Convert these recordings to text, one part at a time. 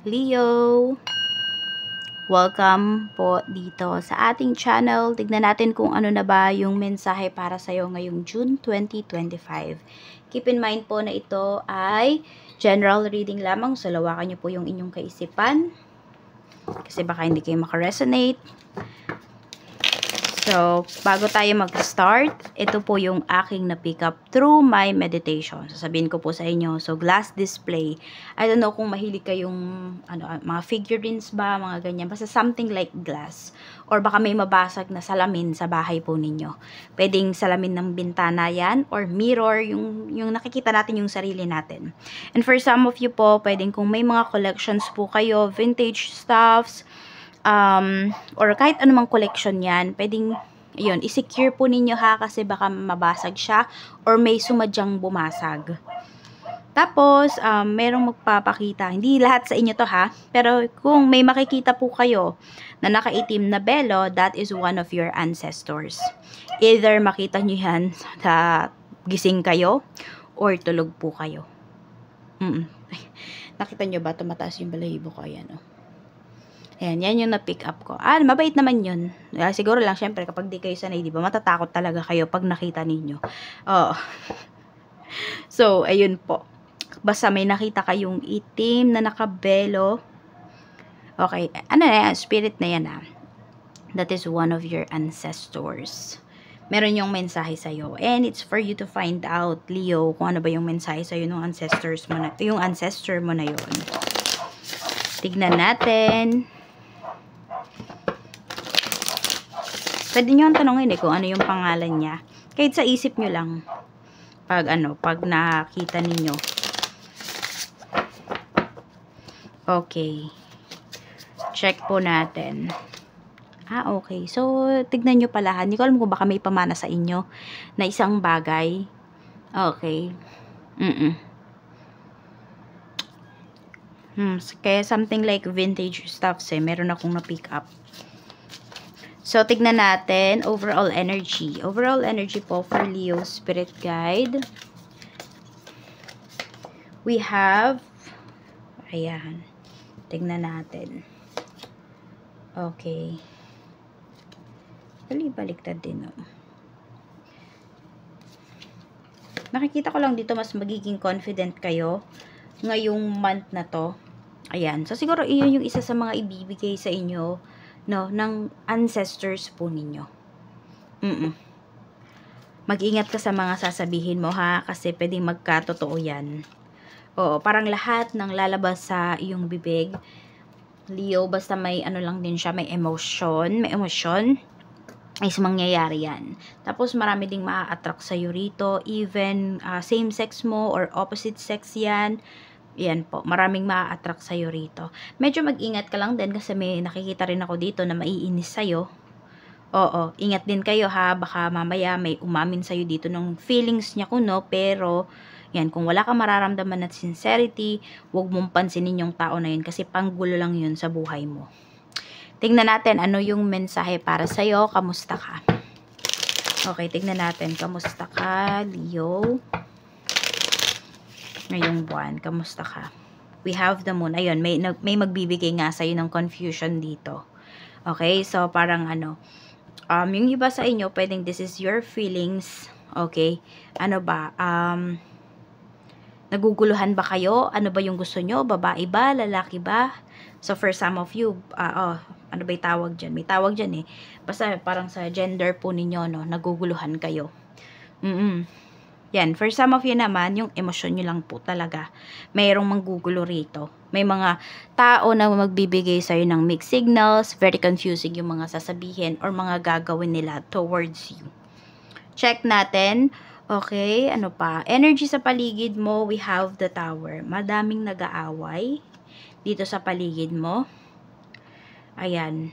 Leo! Welcome po dito sa ating channel. Tignan natin kung ano na ba yung mensahe para sa'yo ngayong June 2025. Keep in mind po na ito ay general reading lamang. So, lawakan nyo po yung inyong kaisipan. Kasi baka hindi kayo makaresonate. So, bago tayo mag-start, ito po yung aking na-pick up through my meditation. Sasabihin ko po sa inyo, so glass display. I don't know kung mahilig kayong mga figurines ba, mga ganyan. Basta something like glass. Or baka may mabasag na salamin sa bahay po ninyo. Pwedeng salamin ng bintana yan, or mirror, yung nakikita natin yung sarili natin. And for some of you po, pwedeng kung may mga collections po kayo, vintage stuffs, or kahit anumang collection yan, pwedeng, yun, i-secure po ninyo ha, kasi baka mabasag siya, or may sumadyang bumasag. Tapos, merong magpapakita, hindi lahat sa inyo to ha, pero kung may makikita po kayo, na nakaitim na belo, that is one of your ancestors. Either makita nyo yan sa gising kayo, or tulog po kayo. Nakita nyo ba, tumataas yung balahibo ko, ayan o. Ayan, yan yung na-pick up ko. Mabait naman yun. Siguro lang, syempre, kapag di kayo sanay, di ba, matatakot talaga kayo pag nakita ninyo. Oh. So, ayun po. Basta may nakita kayong itim na nakabelo. Okay, ano na yan? Spirit na yan ha. That is one of your ancestors. Meron yung mensahe sa'yo. And it's for you to find out, Leo, kung ano ba yung mensahe sa'yo ng ancestors mo na, yung ancestor mo na yun. Tignan natin. Pwede nyo ang tanongin kung ano yung pangalan niya. Kahit sa isip nyo lang. Pag nakita ninyo. Okay. Check po natin. Okay. So, tignan nyo pala. Hindi ko alam kung baka may pamana sa inyo na isang bagay. Okay. Kaya something like vintage stuffs meron akong na-pick up. So, tignan natin, overall energy. Overall energy po for Leo Spirit Guide. We have, ayan, tignan natin. Okay. Baliktad din, Nakikita ko lang dito, mas magiging confident kayo ngayong month na to. Ayan. So, siguro iyon yung isa sa mga ibibigay sa inyo, ng ancestors po ninyo. Mag-ingat ka sa mga sasabihin mo ha, kasi pwedeng magkatotoo yan. Oo, parang lahat ng lalabas sa iyong bibig, Leo, basta may lang din siya, may emotion, is mangyayari yan. Tapos marami ding maa-attract sa'yo rito, even same sex mo or opposite sex yan. Yan po, maraming maa-attract sa'yo rito. Medyo mag-ingat ka lang din kasi may nakikita rin ako dito na maiinis sa'yo. Oo, ingat din kayo ha, baka mamaya may umamin sa'yo dito ng feelings niya pero yan, kung wala ka mararamdaman na sincerity, huwag mong pansinin yung tao na yun kasi panggulo lang yun sa buhay mo. Tingnan natin ano yung mensahe para sa'yo, kamusta ka? Okay, tingnan natin, kamusta ka, Leo? Ngayong buwan, kamusta ka? We have the moon. Ayun, may magbibigay nga sa'yo ng confusion dito. Okay, so parang yung iba sa inyo, pwedeng this is your feelings. Okay, naguguluhan ba kayo? Ano ba yung gusto nyo? Babae ba? Lalaki ba? So for some of you, ano ba yung tawag dyan? May tawag dyan Basta parang sa gender po ninyo, naguguluhan kayo. Yan, for some of you naman, yung emosyon nyo lang po talaga. Mayroong manggugulo rito. May mga tao na magbibigay sa'yo ng mixed signals, very confusing yung mga sasabihin or mga gagawin nila towards you. Check natin. Okay, ano pa? Energy sa paligid mo, we have the Tower. Madaming nag-aaway dito sa paligid mo. Ayan.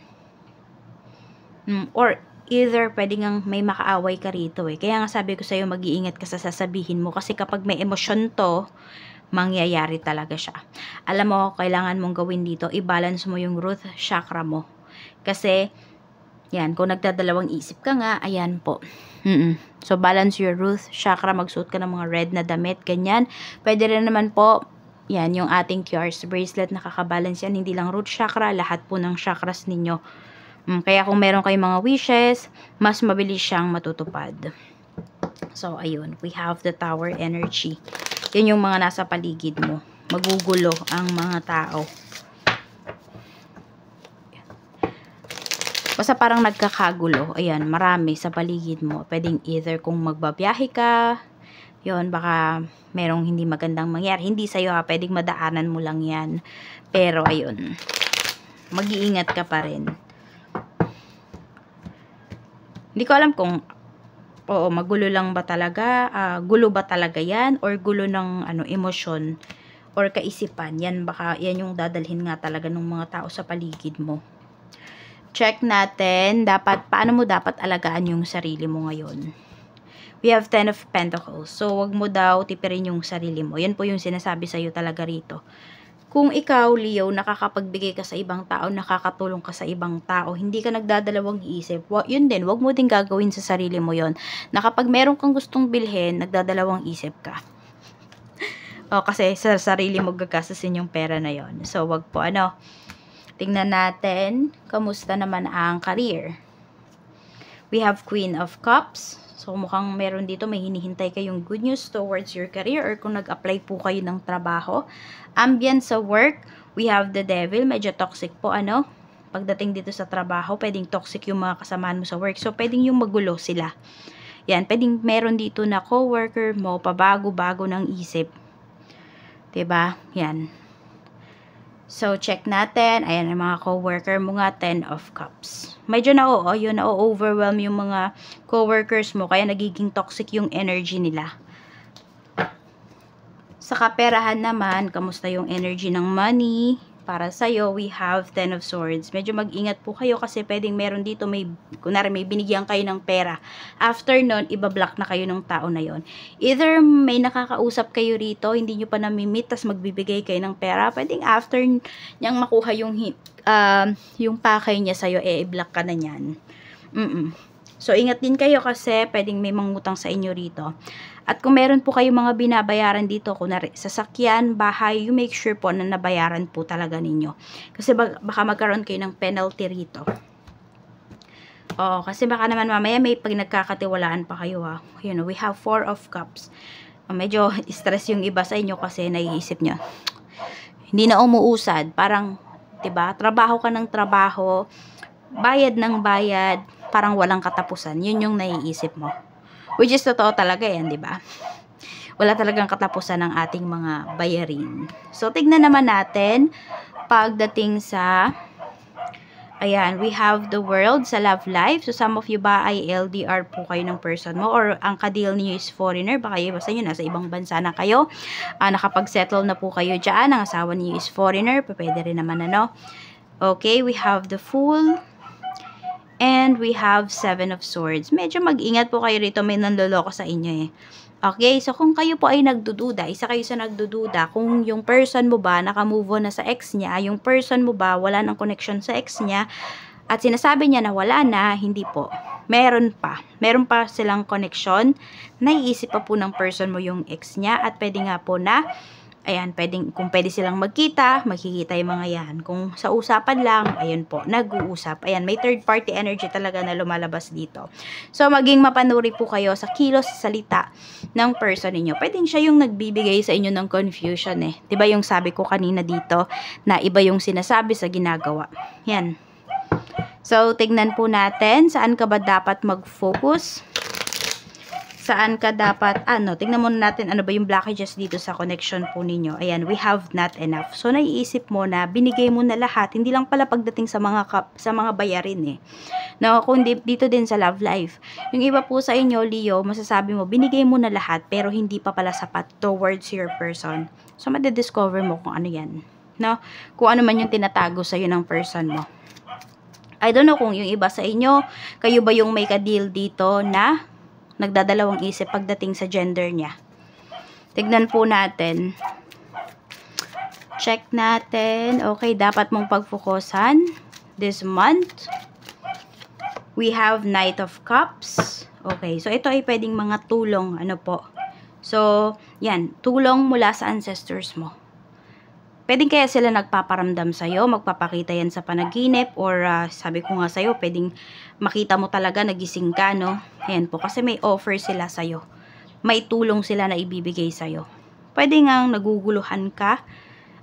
Or either pwede ngang may makaaway ka rito Kaya nga sabi ko sa'yo, mag-iingat ka sa sasabihin mo. Kasi kapag may emosyon to, mangyayari talaga siya. Alam mo, kailangan mong gawin dito, i-balance mo yung root chakra mo. Kasi, yan, kung nagdadalawang isip ka nga, ayan po. So, balance your root chakra. Magsuot ka ng mga red na damit, ganyan. Pwede rin naman po, Yan, yung ating QR's bracelet, nakakabalance yan. Hindi lang root chakra, lahat po ng chakras ninyo. Kaya kung meron kayong mga wishes, mas mabilis siyang matutupad. So, ayun. We have the Tower energy. Yan yung mga nasa paligid mo. Magugulo ang mga tao. Basta parang nagkakagulo. Ayan, marami sa paligid mo. Pwedeng either kung magbabiyahe ka, yun, baka merong hindi magandang mangyari. Hindi sa'yo ha, pwedeng madaanan mo lang yan. Pero, ayun, mag-iingat ka pa rin. Hindi ko alam kung, oo, magulo lang ba talaga, gulo ba talaga yan, or gulo ng, emosyon, or kaisipan. Yan, baka, yan yung dadalhin nga talaga ng mga tao sa paligid mo. Check natin, paano mo dapat alagaan yung sarili mo ngayon. We have 10 of Pentacles. So, wag mo daw tipirin yung sarili mo. Yan po yung sinasabi sa'yo talaga rito. Kung ikaw, Leo, nakakapagbigay ka sa ibang tao, nakakatulong ka sa ibang tao, hindi ka nagdadalawang isip, yun din, wag mo din gagawin sa sarili mo yun. Na kapag meron kang gustong bilhin, nagdadalawang isip ka. Kasi sa sarili mo gagastasin yung pera na yon. So, wag po, tingnan natin, kamusta naman ang career. We have Queen of Cups. So, mukhang meron dito, may hinihintay kayong good news towards your career or kung nag-apply po kayo ng trabaho. Ambience sa work, we have the Devil. Medyo toxic po, Pagdating dito sa trabaho, pwedeng toxic yung mga kasamahan mo sa work. So, pwedeng yung magulo sila. Yan, pwedeng meron dito na coworker mo, pabago-bago ng isip. 'Di ba? Yan. So, check natin. Ayan, ang mga co-worker mo nga, 10 of Cups. Medyo na-overwhelm yung mga co-workers mo, kaya nagiging toxic yung energy nila. Sa kaperahan naman, kamusta yung energy ng money? Para sa'yo, we have 10 of Swords. Medyo mag-ingat po kayo kasi pwedeng meron dito, kunwari may binigyan kayo ng pera. After nun, ibablock na kayo ng tao na yon. Either may nakakausap kayo rito, hindi nyo pa namimit, tas magbibigay kayo ng pera. Pwedeng after niyang makuha yung pakay niya sa'yo, i-block ka na niyan. So, ingat din kayo kasi pwedeng may mangutang sa inyo rito. At kung meron po kayong mga binabayaran dito, kunwari sasakyan, bahay, you make sure po na nabayaran po talaga ninyo. Kasi baka magkaroon kayo ng penalty rito. Kasi baka naman mamaya may pag nagkakatiwalaan pa kayo ha. We have 4 of Cups. Medyo stress yung iba sa inyo kasi naiisip nyo, hindi na umuusad. Parang, 'di ba? Trabaho ka ng trabaho, bayad ng bayad, parang walang katapusan. Yun yung naiisip mo. Which is totoo talaga yan, di ba? Wala talagang katapusan ng ating mga bayarin. So, tignan naman natin pagdating sa, ayan, we have the World sa love life. So, some of you ba ay LDR po kayo ng person mo or ang ka-deal niyo is foreigner, baka iba sa inyo, nasa ibang bansa na kayo, nakapag-settle na po kayo dyan, ang asawa niyo is foreigner, pwede rin naman Okay, we have the Fool. And we have 7 of Swords. Medyo mag-ingat po kayo rito. May nanloloko sa inyo Okay, so kung kayo po ay nagdududa, isa kayo sa nagdududa, kung yung person mo ba naka-move on na sa ex niya, yung person mo ba wala ng connection sa ex niya, at sinasabi niya na wala na, hindi po. Meron pa. Meron pa silang connection. Naiisip pa po ng person mo yung ex niya at pwede nga po na ayan, kung pwede silang magkita, magkikita yung mga yan. Kung sa usapan lang, ayun po, nag-uusap. Ayan, may third party energy talaga na lumalabas dito. So, maging mapanuri po kayo sa kilos, sa salita ng person ninyo. Pwedeng siya yung nagbibigay sa inyo ng confusion Diba yung sabi ko kanina dito, na iba yung sinasabi sa ginagawa. Yan. So, tignan po natin, saan ka ba dapat mag-focus? Saan ka dapat, tingnan muna natin ano ba yung blockages dito sa connection po ninyo. Ayan, we have not enough. So, naiisip mo na binigay mo na lahat, hindi lang pala pagdating sa mga bayarin kundi dito din sa love life. Yung iba po sa inyo, Leo, masasabi mo, binigay mo na lahat, pero hindi pa pala sapat towards your person. So, madidiscover mo kung ano yan. Kung ano man yung tinatago sa'yo ng person mo. I don't know kung yung iba sa inyo, kayo ba yung may ka-deal dito na nagdadalawang isip pagdating sa gender niya. Tignan po natin. Check natin. Okay, dapat mong pagfokusan this month. We have Knight of Cups. Okay, so ito ay pwedeng mga tulong, So, yan, tulong mula sa ancestors mo. Pwedeng kaya sila nagpaparamdam sa'yo, magpapakita yan sa panaginip, or sabi ko nga sa'yo, pwedeng makita mo talaga nagising ka, no? Ayan po, kasi may offer sila sa'yo. May tulong sila na ibibigay sa'yo. Pwede nga naguguluhan ka,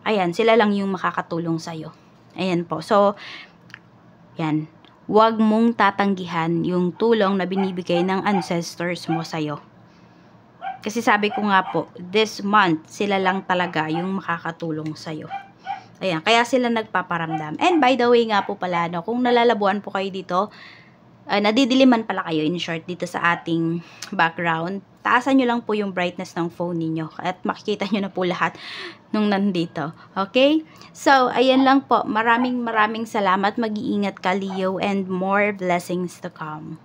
ayan, sila lang yung makakatulong sa'yo. Ayan po, so, yan. Huwag mong tatanggihan yung tulong na binibigay ng ancestors mo sa'yo. Kasi sabi ko nga po, this month, sila lang talaga yung makakatulong sa'yo. Ayan, kaya sila nagpaparamdam. And by the way nga po pala, no, kung nalalabuan po kayo dito, nadidiliman pala kayo in short dito sa ating background, taasan nyo lang po yung brightness ng phone ninyo at makikita nyo na po lahat nung nandito. Okay? So, ayan lang po. Maraming salamat. Mag-iingat ka, Leo, and more blessings to come.